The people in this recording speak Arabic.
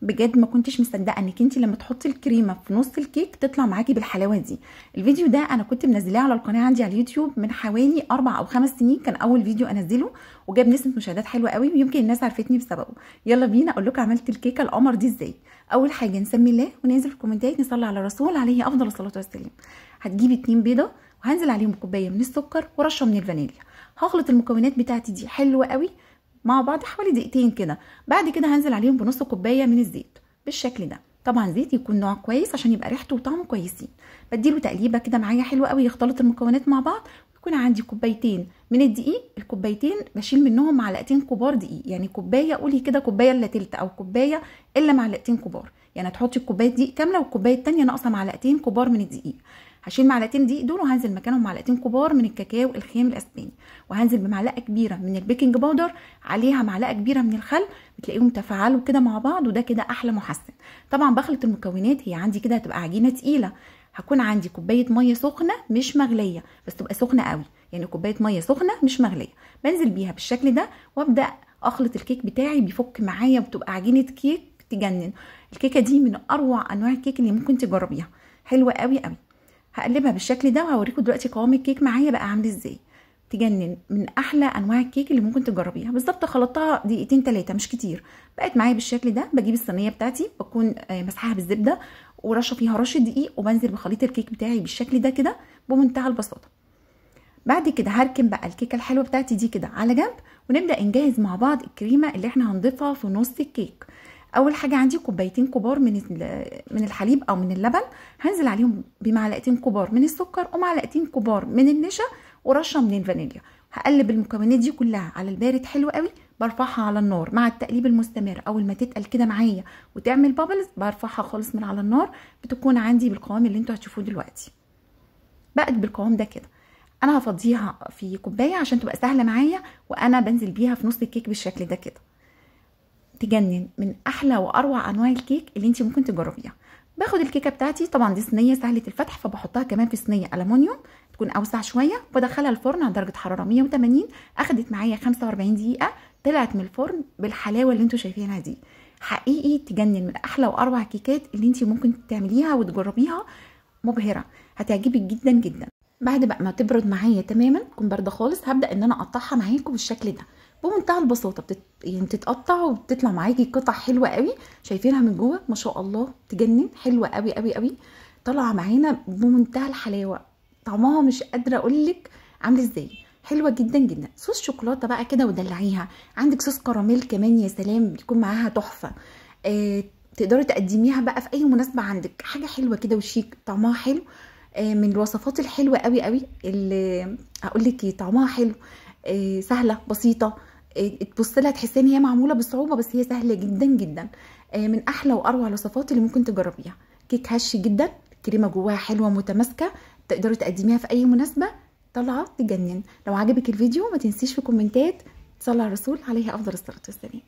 بجد ما كنتش مصدقه انك انت لما تحطي الكريمه في نص الكيك تطلع معاكي بالحلاوه دي. الفيديو ده انا كنت منزلاه على القناه عندي على اليوتيوب من حوالي 4 أو 5 سنين، كان اول فيديو انزله وجاب نسبه مشاهدات حلوه قوي، ويمكن الناس عرفتني بسببه. يلا بينا اقول لكم عملت الكيكه القمر دي ازاي. اول حاجه نسمي الله وننزل في الكومنتات نصلي على الرسول عليه افضل الصلاه والسلام. هتجيبي 2 بيضه وهنزل عليهم كوبايه من السكر ورشه من الفانيليا. هخلط المكونات بتاعتي دي حلوه قوي مع بعض حوالي دقيقتين كده. بعد كده هنزل عليهم بنص كوبايه من الزيت بالشكل ده. طبعا زيت يكون نوع كويس عشان يبقى ريحته وطعمه كويسين. بديله تقليبه كده معايا حلوه قوي يختلط المكونات مع بعض. يكون عندي كوبايتين من الدقيق، الكوبايتين بشيل منهم معلقتين كبار دقيق، يعني كوبايه قولي كده كوبايه الا تلت او كوبايه الا معلقتين كبار، يعني هتحطي الكوبايه دقيق كامله والكوبايه الثانيه ناقصه معلقتين كبار من الدقيق. هشيل معلقتين دقيق دول وهنزل مكانهم معلقتين كبار من الكاكاو الخام الاسباني، وهنزل بمعلقه كبيره من البيكنج باودر عليها معلقه كبيره من الخل، بتلاقيهم تفاعلوا كده مع بعض وده كده احلى محسن. طبعا بخلط المكونات، هي عندي كده هتبقى عجينه تقيله. هكون عندي كوبايه ميه سخنه مش مغليه، بس تبقى سخنه قوي، يعني كوبايه ميه سخنه مش مغليه بنزل بيها بالشكل ده وابدا اخلط الكيك بتاعي. بيفك معايا وبتبقى عجينه كيك تجنن. الكيكه دي من اروع انواع الكيك اللي ممكن تجربيها، حلوه قوي قوي. هقلبها بالشكل ده وهوريكم دلوقتي قوام الكيك معايا بقى عامل ازاي. تجنن، من احلى انواع الكيك اللي ممكن تجربيها. بالظبط خلطتها دقيقتين 3 مش كتير، بقت معايا بالشكل ده. بجيب الصينيه بتاعتي بكون مسحها بالزبده ورشه فيها رشه دقيق، وبنزل بخليط الكيك بتاعي بالشكل ده كده بمنتهى البساطه. بعد كده هركن بقى الكيكه الحلوه بتاعتي دي كده على جنب، ونبدا نجهز مع بعض الكريمه اللي احنا هنضيفها في نص الكيك. اول حاجه عندي كوبايتين كبار من الحليب او من اللبن، هنزل عليهم بمعلقتين كبار من السكر ومعلقتين كبار من النشا ورشه من الفانيليا. هقلب المكونات دي كلها على البارد حلو قوي. برفعها على النار مع التقليب المستمر. اول ما تتقل كده معايا وتعمل بابلز برفعها خالص من على النار، بتكون عندي بالقوام اللي انتوا هتشوفوه دلوقتي. بقت بالقوام ده كده. انا هفضيها في كوبايه عشان تبقى سهله معايا وانا بنزل بيها في نص الكيك بالشكل ده كده. تجنن، من احلى واروع انواع الكيك اللي انت ممكن تجربيها. باخد الكيكه بتاعتي، طبعا دي صينيه سهله الفتح فبحطها كمان في صينيه الومنيوم تكون اوسع شويه، وبدخلها الفرن على درجه حراره 180. اخدت معايا 45 دقيقه، طلعت من الفرن بالحلاوه اللي انتوا شايفينها دي. حقيقي تجنن، من احلى واروع الكيكات اللي انت ممكن تعمليها وتجربيها، مبهره، هتعجبك جدا جدا. بعد بقى ما تبرد معايا تماما، تكون بارده خالص، هبدا ان انا اقطعها معاكم بالشكل ده بمنتهى البساطه. يعني بتتقطع وبتطلع معاكي قطع حلوه قوي، شايفينها من جوه ما شاء الله تجنن، حلوه قوي قوي قوي، طالعه معانا بمنتهى الحلاوه. طعمها مش قادره اقول لك عامل ازاي، حلوه جدا جدا. صوص شوكولاته بقى كده ودلعيها، عندك صوص كراميل كمان يا سلام، بيكون معاها تحفه. تقدري تقدميها بقى في اي مناسبه عندك، حاجه حلوه كده وشيك، طعمها حلو. من الوصفات الحلوه قوي قوي اللي هقول لك طعمها حلو، سهله بسيطه. تبص لها تحسي ان هي معموله بصعوبه بس هي سهله جدا جدا. من احلى واروع الوصفات اللي ممكن تجربيها. كيك هش جدا، الكريمه جواها حلوه متماسكه، تقدري تقدميها في اي مناسبه، طالعه تجنن. لو عجبك الفيديو ما تنسيش في كومنتات تصلي على الرسول عليه افضل الصلاه والسلام.